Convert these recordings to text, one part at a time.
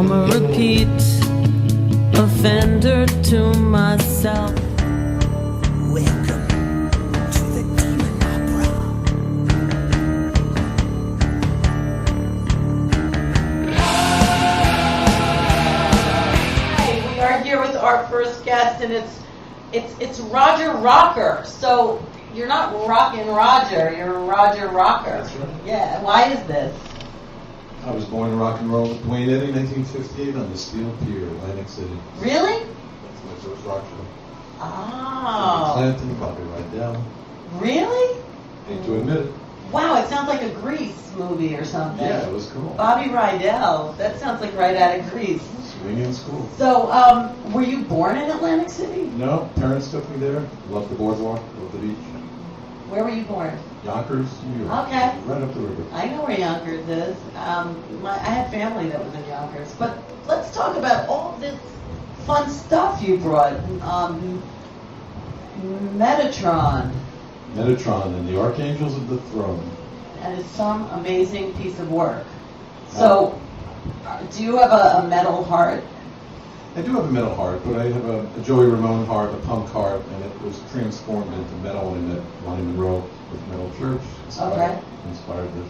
I'm a repeat offender to myself. Welcome to the Demon Opera. Hi, we are here with our first guest, and it's RoGeR. So you're not rocking Roger, you're RoGeR. That's right. Yeah. Why is this? I was born in rock and roll with Dwayne Eddy in 1958 on the Steel Pier, Atlantic City. Really? That's my first rock show. Oh. Clanton, Bobby Rydell. Really? Hate to admit it. Wow, it sounds like a Grease movie or something. Yeah, it was cool. Bobby Rydell. That sounds like right out of Grease. Swinging school. So, were you born in Atlantic City? No, parents took me there. Loved the boardwalk, loved the beach. Where were you born? Yonkers, New York. Okay. Right up the river. I know where Yonkers is. I had family that was in Yonkers. But let's talk about all this fun stuff you brought. Metatron. Metatron and the Archangels of the Throne. That is some amazing piece of work. So, do you have a metal heart? I do have a metal heart, but I have a Joey Ramone heart, a punk heart, and it was transformed into metal when I met Lonnie Monroe with Metal Church. Inspired this.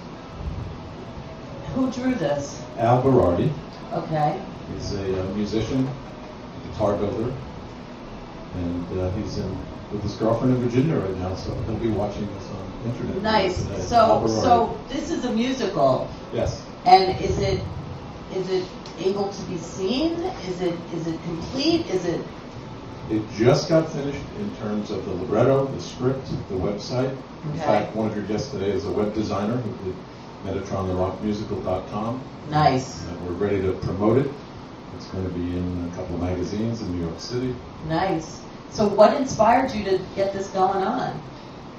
Who drew this? Al Berardi. Okay. He's a musician, guitar builder, and he's with his girlfriend in Virginia right now, so he'll be watching this on the internet. Nice. Today. So this is a musical. Yes. And is it able to be seen? Is it complete? It just got finished in terms of the libretto, the script, the website. In fact, one of your guests today is a web designer who did Metatron-the-rockmusical.com. Nice. And we're ready to promote it. It's going to be in a couple of magazines in New York City. Nice. So what inspired you to get this going on?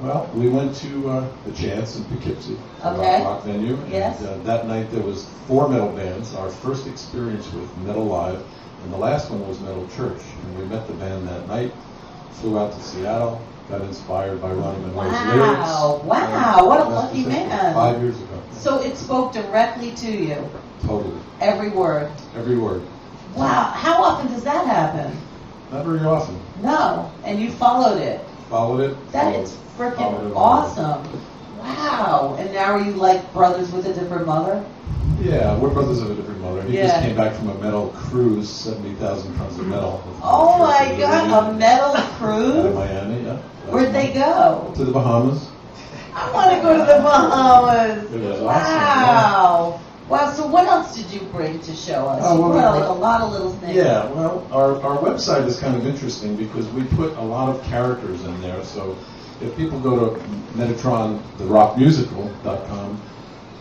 Well, we went to the Chance in Poughkeepsie, a rock venue. Yes. And that night there was 4 metal bands, our first experience with Metal Live, and the last one was Metal Church. And we met the band that night, flew out to Seattle, got inspired by Ronnie Monroe's lyrics. Wow, what a lucky man. 5 years ago. So it spoke directly to you? Totally. Every word? Every word. Wow, how often does that happen? Not very often. No, and you followed it? Followed it. That is freaking awesome. Wow, and now are you like brothers with a different mother? Yeah, we're brothers of a different mother. He just came back from a metal cruise, 70,000 tons of metal. Oh my God, a metal cruise? Out of Miami, yeah. Where'd they go? To the Bahamas. I want to go to the Bahamas. It was awesome. Wow. Wow, so what else did you bring to show us? You brought like a lot of little things. Yeah, well, our website is kind of interesting because we put a lot of characters in there. So if people go to Metatron-the-rockmusical.com,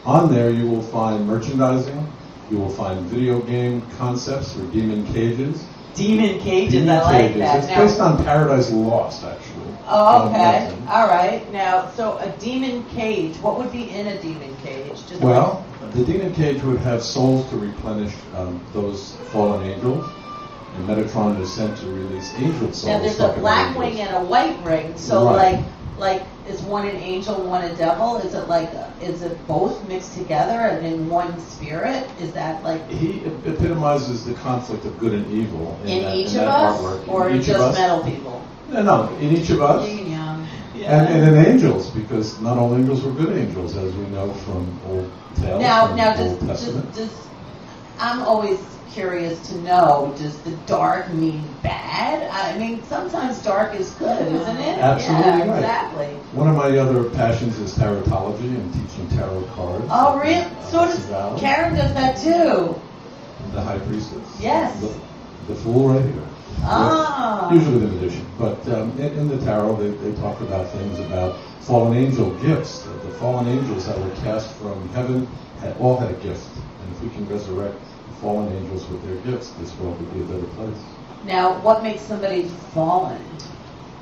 on there you will find merchandising, you will find video game concepts or demon cages. Demon cages, I like that. It's based on Paradise Lost, actually. Oh, okay. All right. Now, so a demon cage, what would be in a demon cage? Well, the demon cage would have souls to replenish those fallen angels, and Metatron is sent to release angel souls. Now, there's a black wing and a white ring, so like is one an angel, one a devil? Is it both mixed together and in one spirit? Is that like... He epitomizes the conflict of good and evil in each of us, artwork. Or in just metal people? No, in each of us. Yeah. And in angels, because not all angels were good angels, as we know from old tales, Old Testament. I'm always curious to know, does the dark mean bad? I mean, sometimes dark is good, isn't it? Absolutely right. Exactly. One of my other passions is tarotology and teaching tarot cards. Oh, really? So does Karen does that too. The High Priestess. Yes. The Fool right here. Ah. Usually the magician. But in the tarot, they talk about things about fallen angel gifts. The fallen angels that were cast from heaven all had a gift. And if we can resurrect the fallen angels with their gifts, this world would be a better place. Now, what makes somebody fallen?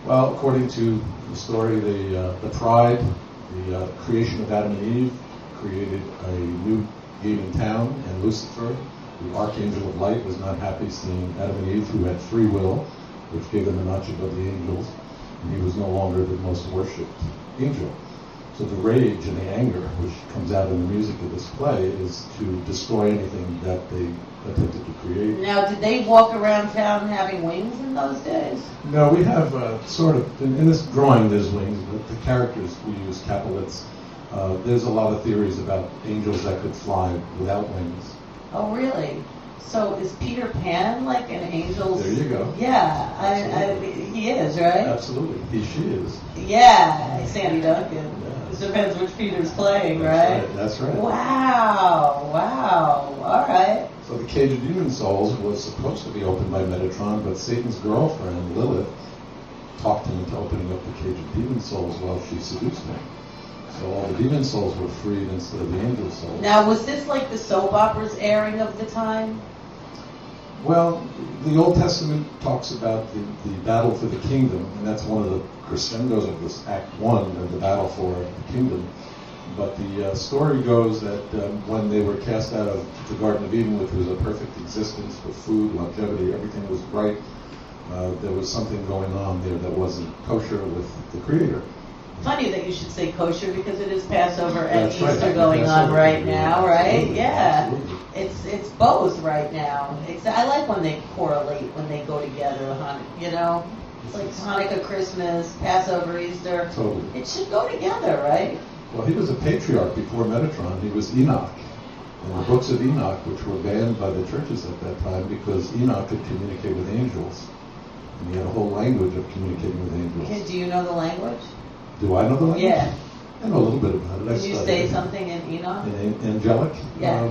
Well, according to the story, the pride, the creation of Adam and Eve, created a new demon town, and Lucifer, the archangel of light, was not happy seeing Adam and Eve, who had free will, which gave them a notch above the angels, and he was no longer the most worshipped angel. So the rage and the anger, which comes out in the music of this play, is to destroy anything that they attempted to create. Now, did they walk around town having wings in those days? No, we have sort of, in this drawing there's wings, but the characters we use capulets. There's a lot of theories about angels that could fly without wings. Oh, really? So is Peter Pan like an angel's? There you go. Yeah, Absolutely. he is, right? Absolutely. She is. Yeah, Sandy Duncan. Yeah. It depends which Peter's playing, right? That's right. Wow, all right. So the Cage of Demon Souls was supposed to be opened by Metatron, but Satan's girlfriend, Lilith, talked him into opening up the Cage of Demon Souls while she seduced him. So all the demon souls were freed instead of the angel souls. Now, was this like the soap operas airing of the time? Well, the Old Testament talks about the battle for the kingdom, and that's one of the crescendos of this Act 1, the battle for the kingdom. But the story goes that when they were cast out of the Garden of Eden, which was a perfect existence with food, longevity, everything was right, there was something going on there that wasn't kosher with the Creator. Funny that you should say kosher because it is Passover and That's right. Easter going on right now, right? Absolutely. Yeah. Absolutely. It's both right now. I like when they correlate, when they go together, you know? It's like Hanukkah, Christmas, Passover, Easter. Totally. It should go together, right? Well, he was a patriarch before Metatron. He was Enoch. And the books of Enoch, which were banned by the churches at that time because Enoch could communicate with angels. And he had a whole language of communicating with angels. Okay, do you know the language? Do I know the language? Yeah. I know a little bit about it. I Can you studied say it. something in Enoch? In angelic? Yeah.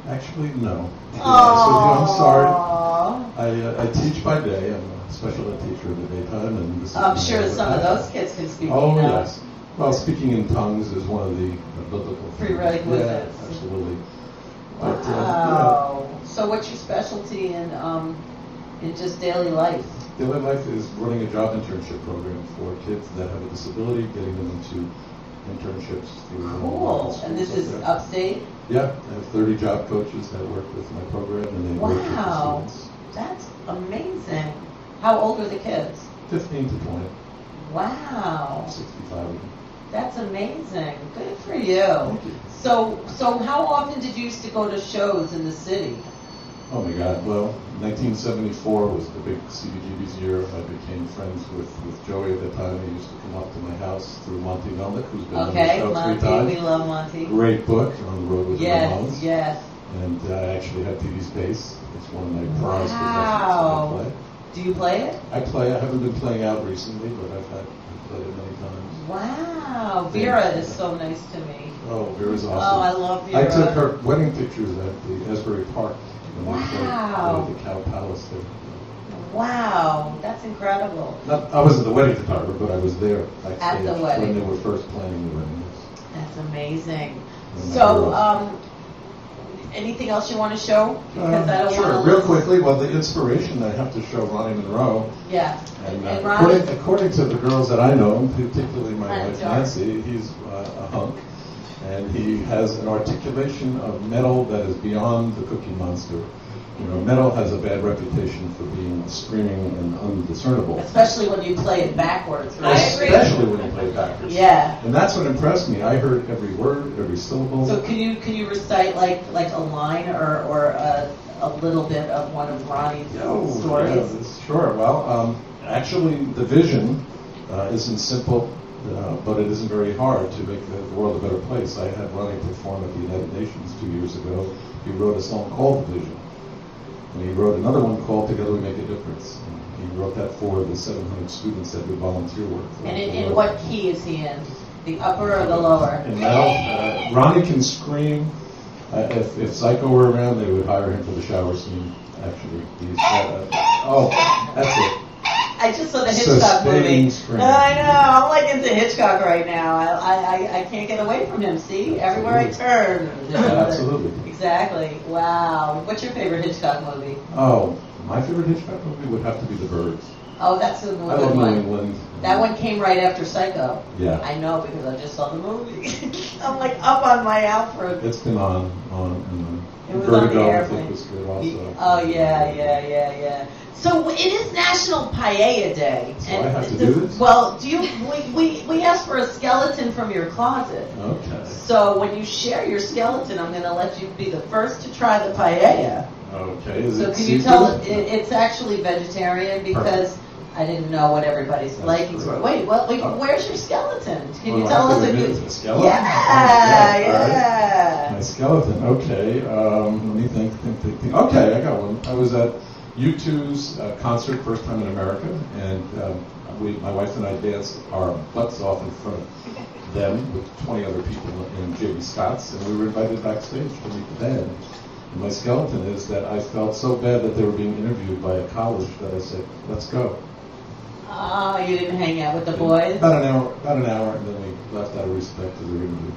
Actually, no. To be honest with you, I'm sorry. Aww. I teach by day. I'm a special ed teacher in the daytime. And this is I'm my sure other some of passion. those kids can speak Oh, Enoch. yes. Well, speaking in tongues is one of the biblical Prerequisites. Yeah, absolutely. But, Wow. So what's your specialty in just daily life? Daily life is running a job internship program for kids that have a disability, getting them into internships through Cool. schools And this up is there. upstate? Yeah, I have 30 job coaches that work with my program, and they work with the Wow. students. That's amazing. How old are the kids? 15 to 20, Wow. 65 of them. That's amazing. Good for you. Thank you. So how often did you used to go to shows in the city? Oh my God, well, 1974 was the big CBGB's year. I became friends with Joey at the time. He used to come up to my house through Monty Melnick, who's been on the Okay, show 3 Monty, times. we love Monty. Great book, On the Road with the Ramones. Yes, yes. And I actually have TV's bass. It's one of my prized Wow. possessions that I play. Do you play it? I play. I haven't been playing out recently, but I've played it many times. Wow. Vera is so nice to me. Oh, Vera's awesome. Oh, I love Vera. I took her wedding pictures at the Asbury Park when we played Wow. at the Cow Palace there. Wow, that's incredible. I wasn't the wedding photographer, but I was there At the backstage wedding. when they were first planning the wedding. That's amazing. One of my So, heroes. anything else you want to show? Because I don't Sure, want to real quickly, well, the inspiration I have to show Ronnie Monroe. Yeah. And Ronnie, according to the girls that I know, particularly my Kind of wife dark. Nancy, he's a hunk, and he has an articulation of metal that is beyond the Cookie Monster. You know, metal has a bad reputation for being screaming and undiscernible, especially when you play it backwards, right? especially when you play it backwards. Yeah. And that's what impressed me. I heard every word, every syllable. So can you recite like a line or a little bit of one of Ronnie's stories? Yeah, sure. Well, actually, the vision isn't simple, but it isn't very hard to make the world a better place. I had Ronnie perform at the United Nations 2 years ago. He wrote a song called The Vision. And he wrote another one called Together We Make a Difference. And he wrote that for the 700 students that do volunteer work. And in what key is he in? The upper or the lower? And now, Ronnie can scream. If Psycho were around, they would hire him for the shower scene, actually. He's that's it. I just saw the Hitchcock movie. Scream. I know. I'm like into Hitchcock right now. I can't get away from him. See, everywhere I turn. Absolutely. Exactly. Wow. What's your favorite Hitchcock movie? Oh, my favorite Hitchcock movie would have to be The Birds. Oh, that's a good I love New one. England. That one came right after Psycho. Yeah. I know because I just saw the movie. I'm like up on my Alfred. It's been on It was on the Vertigo, I airplane. think was good also. Oh yeah. So it is National Paella Day. So I have to do this? Well, we asked for a skeleton from your closet. Okay. So when you share your skeleton, I'm going to let you be the first to try the paella. Okay. Is So it can you seafood? tell it's actually vegetarian because I didn't know what everybody's That's likings were. correct. Wait, where's your skeleton? Can you Oh, tell I us have to if admit you? it's a skeleton? Yeah. My skeleton. Okay. Let me think. Okay, I got one. I was at U2's concert, first time in America, and my wife and I danced our butts off in front of them with 20 other people in J.B. Scott's, and we were invited backstage to meet the band. And my skeleton is that I felt so bad that they were being interviewed by a college that I said, let's go. Oh, you didn't hang out with the boys? About an hour, and then we left out of respect to their interview.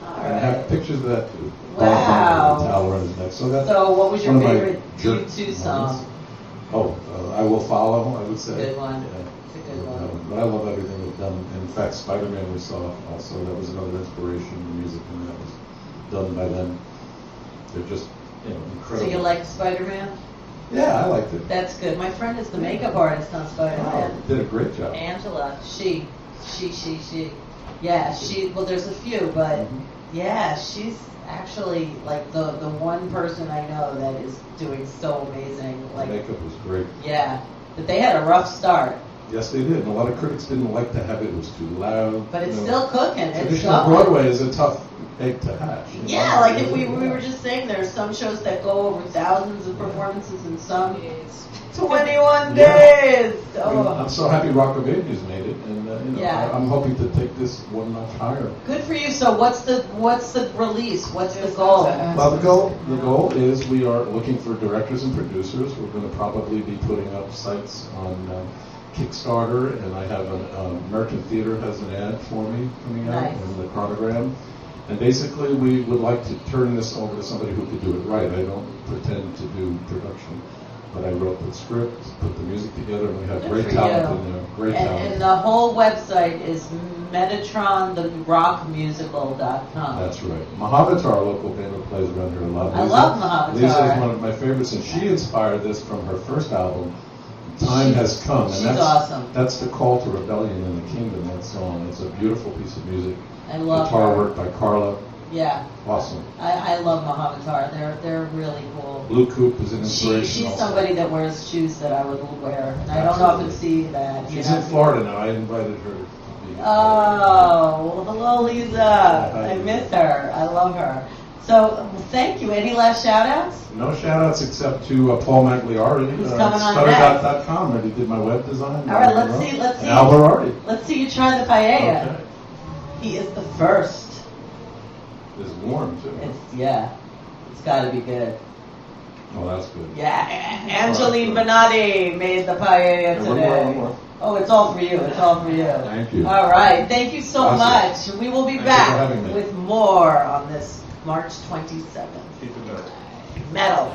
All And I have right. pictures of that too. Wow. The towel around his neck. So that's So what was your one of my favorite jerk U2 moments. song? Oh, I Will Follow, I would say. Good one. Yeah. It's a good one. But I love everything they've done. In fact, Spider-Man we saw also. That was another inspiration. The music and that was done by them. They're just, So incredible. you liked Spider-Man? Yeah, I liked it. That's good. My friend is the makeup artist on Spider-Man. Oh, did a great job. Angela, she. Yeah, well, there's a few, but Mhm. yeah, she's actually like the one person I know that is doing so amazing. The Like, makeup was great. yeah, but they had a rough start, Yes, they did. And a lot of critics didn't like to have it. It was too loud. but it's still cooking. It's Traditional going. Broadway is a tough egg to hatch. Yeah, like if we were just saying, there are some shows that go over thousands of performances and some 21 days. Oh. I'm so happy RoCkeR made it, and Yeah. I'm hoping to take this one notch higher. Good for you. So what's the release? What's the goal? Well, the goal is we are looking for directors and producers. We're going to probably be putting up sites on Kickstarter, and I have American Theater has an ad for me coming out Nice. in the chronogram. And basically, we would like to turn this over to somebody who could do it right. I don't pretend to do production, but I wrote the script, put the music together, and we have Good great for talent you. in there. Great talent. And the whole website is metatrontherockmusical.com. That's right. Mahavatar, our local band who plays around here a lot. I love Mahavatar. Lisa is one of my favorites, and she inspired this from her first album, Time Has Come. And She's that's awesome. That's the call to rebellion in the kingdom, that song. It's a beautiful piece of music. I love Guitar her. work by Carla. Yeah, Awesome. I love Mahavatar. They're really cool. Blue Coop is an inspiration. She's also. somebody that wears shoes that I would wear, and I don't often see that. She's in Florida now. I invited her to be. Oh, well, hello, Lisa. Hi. I miss her. I love her. So, thank you. Any last shout-outs? No shout-outs except to Paul Magliardi. Who's coming on next? Stutterdot.com, where he did my web design. All right, let's see. And Al Berardi. Let's see you try the paella. Okay. He is the first. It's warm, too. It's got to be good. Oh, that's good. Yeah, Angeline Benatti made the paella And today. one more. Oh, it's all for you. It's all for you. Thank you. All right. Thank you so Awesome. much. We will be Thank you for back having me. with more on this March 27th. Keep it up. Metal.